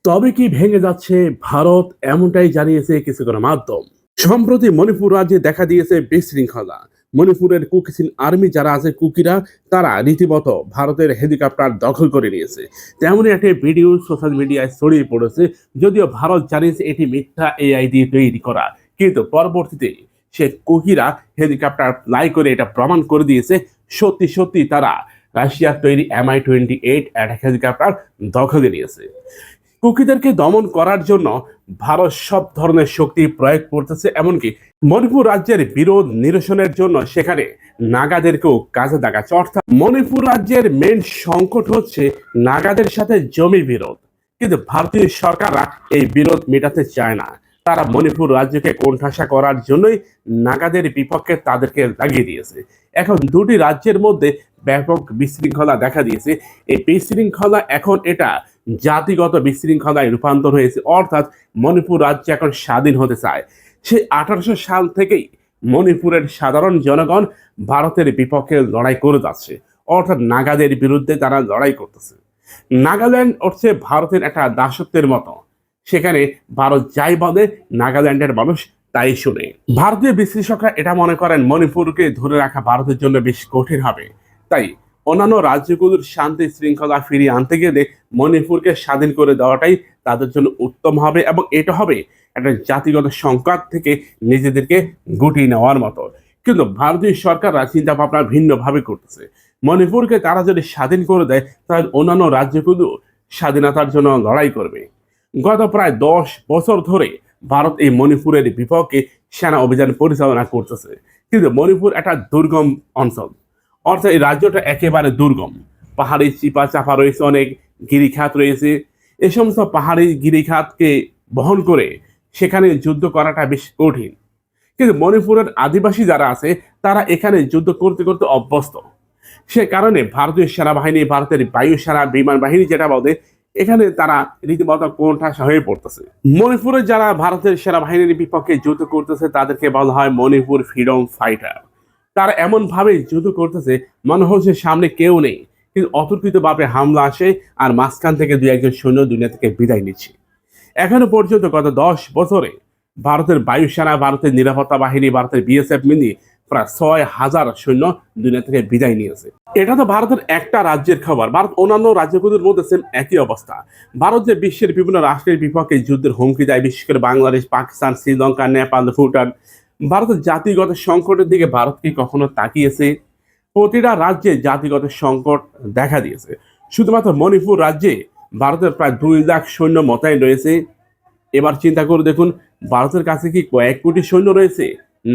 তবে কি ভেঙে যাচ্ছে ভারত, এমনটাই জানিয়েছে কিছু গণমাধ্যম। সম্প্রতি মণিপুর রাজ্যে দেখা দিয়েছে বিশৃঙ্খলা। মণিপুরের কুকিচিন আর্মি যারা আছে, কুকিরা, তারা রীতিমতো ভারতের হেলিকপ্টার দখল করে নিয়েছে। তেমনই একটা ভিডিও সোশ্যাল মিডিয়ায় ছড়িয়ে পড়েছে। যদিও ভারত জানিয়েছে এটি মিথ্যা এআই দিয়ে তৈরি করা, কিন্তু পরবর্তীতে সে কুকিরা হেলিকপ্টার ফ্লাই করে এটা প্রমাণ করে দিয়েছে সত্যি সত্যি তারা রাশিয়ার তৈরি Mi-28 অ্যাটাক হেলিকপ্টার দখলে নিয়েছে। কুকিদেরকে দমন করার জন্য ভারত সব ধরনের শক্তি প্রয়োগ করতেছে, এমনকি মণিপুর রাজ্যের বিরোধ নিরসনের জন্য সেখানে নাগাদেরকেও কাজে লাগাচ্ছে। অর্থাৎ মণিপুর রাজ্যের মেন সংকট হচ্ছে নাগাদের সাথে জমি বিরোধ, কিন্তু ভারতীয় সরকাররা এই বিরোধ মেটাতে চায় না। তারা মণিপুর রাজ্যকে কোণঠাসা করার জন্যই নাগাদের বিপক্ষে তাদেরকে লাগিয়ে দিয়েছে। এখন দুটি রাজ্যের মধ্যে ব্যাপক বিশৃঙ্খলা দেখা দিয়েছে। এই বিশৃঙ্খলা এখন এটা জাতিগত বিশৃঙ্খলায় রূপান্তর হয়েছে। অর্থাৎ মণিপুর রাজ্য এখন স্বাধীন হতে চায়। সেই 1800 সাল থেকেই মণিপুরের সাধারণ জনগণ ভারতের বিপক্ষে লড়াই করে যাচ্ছে। অর্থাৎ নাগাদের বিরুদ্ধে তারা লড়াই করতেছে। নাগাল্যান্ড হচ্ছে ভারতের একটা দাসত্বের মতো। সেখানে ভারত যাই বলে নাগাল্যান্ডের মানুষ তাই শুনে। ভারতীয় বিশ্লেষকরা এটা মনে করেন মণিপুরকে ধরে রাখা ভারতের জন্য বেশ কঠিন হবে। তাই অন্যান্য রাজ্যগুলোর শান্তি শৃঙ্খলা ফিরিয়ে আনতে গেলে মণিপুরকে স্বাধীন করে দেওয়াটাই তাদের জন্য উত্তম হবে, এবং এটা হবে একটা জাতিগত সংকট থেকে নিজেদেরকে গুটিয়ে নেওয়ার মতো। কিন্তু ভারতীয় সরকাররা চিন্তা ভাবনা ভিন্নভাবে করতেছে। মণিপুরকে তারা যদি স্বাধীন করে দেয়, তাহলে অন্যান্য রাজ্যগুলো স্বাধীনতার জন্য লড়াই করবে। গত প্রায় 10 বছর ধরে ভারত এই মণিপুরের বিপক্ষে সেনা অভিযান পরিচালনা করতেছে, কিন্তু মণিপুর একটা দুর্গম অঞ্চল। অর্থাৎ এই রাজ্যটা একেবারে দুর্গম। পাহাড়ি চিপা চাপা রয়েছে, অনেক গিরিখাত রয়েছে। এই সমস্ত পাহাড়ি গিরিখাতকে বহন করে সেখানে যুদ্ধ করাটা বেশ কঠিন। কিন্তু মণিপুরের আদিবাসী যারা আছে তারা এখানে যুদ্ধ করতে করতে অভ্যস্ত। সে কারণে ভারতীয় সেনাবাহিনী, ভারতের বায়ুসেনা, বিমান বাহিনী যেটা বলে, এখানে তারা রীতিমতো কোণঠাসা হয়ে পড়তেছে। মণিপুরে যারা ভারতের সেনাবাহিনীর বিপক্ষে যুদ্ধ করতেছে তাদেরকে বলা হয় মণিপুর ফ্রিডম ফাইটার। তারা এমন ভাবে যুদ্ধ করতেছে মনে হচ্ছে সামনে কেউ নেই, কিন্তু অতর্কিতভাবে হামলা আসে আর মাঝখান থেকে 2-1 সৈন্য দুনিয়া থেকে বিদায় নিচ্ছে। এখনো পর্যন্ত গত 10 বছরে ভারতের বায়ুসেনা, ভারতের নিরাপত্তা বাহিনী, ভারতের বিএসএফ মিলিয়ে প্রায় 6000 সৈন্য দুনিয়া থেকে বিদায় নিয়েছে। এটা তো ভারতের একটা রাজ্যের খবর। ভারত অন্যান্য রাজ্যগুলোর মধ্যে সেম একই অবস্থা। ভারত যে বিশ্বের বিভিন্ন রাষ্ট্রের বিপক্ষে যুদ্ধের হুমকি দেয়, বিশেষ করে বাংলাদেশ, পাকিস্তান, শ্রীলঙ্কা, নেপাল, ভুটান, ভারতের জাতিগত সংকটের দিকে ভারত কি কখনো তাকিয়েছে? প্রতিটা রাজ্যে জাতিগত সংকট দেখা দিয়েছে। শুধুমাত্র মণিপুর রাজ্যে ভারতের প্রায় 2 লাখ সৈন্য মোতায়েন রয়েছে। এবার চিন্তা করে দেখুন, ভারতের কাছে কি কয়েক কোটি সৈন্য রয়েছে?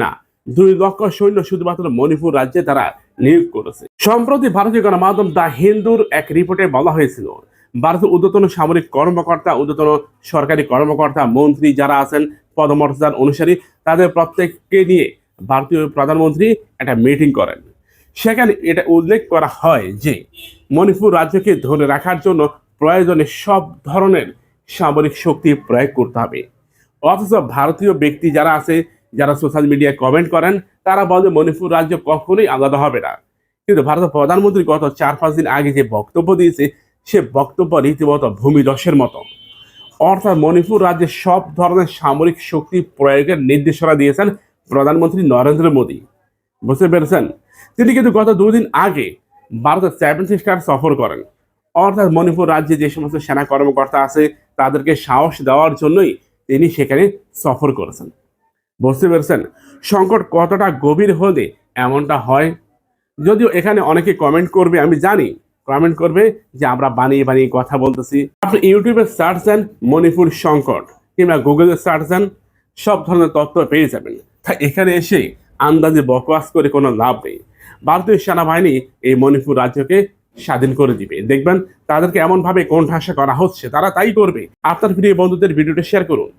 না, 2 লক্ষ সৈন্য শুধুমাত্র মণিপুর রাজ্যে তারা নিয়োগ করেছে। সম্প্রতি ভারতীয় গণমাধ্যম দ্য হিন্দুর এক রিপোর্টে বলা হয়েছিল, ভারতের ঊর্ধ্বতন সামরিক কর্মকর্তা, ঊর্ধ্বতন সরকারি কর্মকর্তা, মন্ত্রী যারা আছেন, পদমর্যাদার অনুসারী, তাদের প্রত্যেককে নিয়ে ভারতীয় প্রধানমন্ত্রী একটা মিটিং করেন। সেখানে এটা উল্লেখ করা হয় যে মণিপুর রাজ্যকে ধরে রাখার জন্য প্রয়োজনে সব ধরনের সামরিক শক্তি প্রয়োগ করতে হবে। অথচ ভারতীয় ব্যক্তি যারা আছে, যারা সোশ্যাল মিডিয়ায় কমেন্ট করেন, তারা বলে মণিপুর রাজ্য কখনোই আলাদা হবে না। কিন্তু ভারতের প্রধানমন্ত্রী গত 4-5 দিন আগে যে বক্তব্য দিয়েছে, সে বক্তব্য রীতিমতো ভূমিধসের মতো। অর্থাৎ মণিপুর রাজ্যে সব ধরনের সামরিক শক্তি প্রয়োগের নির্দেশনা দিয়েছেন প্রধানমন্ত্রী নরেন্দ্র মোদী। বুঝতে পেরেছেন? তিনি কিন্তু গত 2 দিন আগে ভারতের 7 সিস্টার সফর করেন। অর্থাৎ মণিপুর রাজ্যে যে সমস্ত সেনা কর্মকর্তা আছে তাদেরকে সাহস দেওয়ার জন্যই তিনি সেখানে সফর করেছেন। বুঝতে পেরেছেন সংকট কতটা গভীর হলে এমনটা হয়? যদিও এখানে অনেকে কমেন্ট করবে, আমি জানি কমেন্ট করবে যে আমরা বানিয়ে বানিয়ে কথা বলতেছি। আপনি ইউটিউবে সার্চ দেন মণিপুর সংকট, কিংবা গুগলে সার্চ দেন, সব ধরনের তথ্য পেয়ে যাবেন। তাই এখানে এসে আন্দাজে বকওয়াস করে কোনো লাভ নেই। ভারতীয় সেনাবাহিনী এই মণিপুর রাজ্যকে স্বাধীন করে দিবে। দেখবেন তাদেরকে এমনভাবে কোণঠাসা করা হচ্ছে, তারা তাই করবে। আপনার প্রিয় বন্ধুদের ভিডিওটা শেয়ার করুন।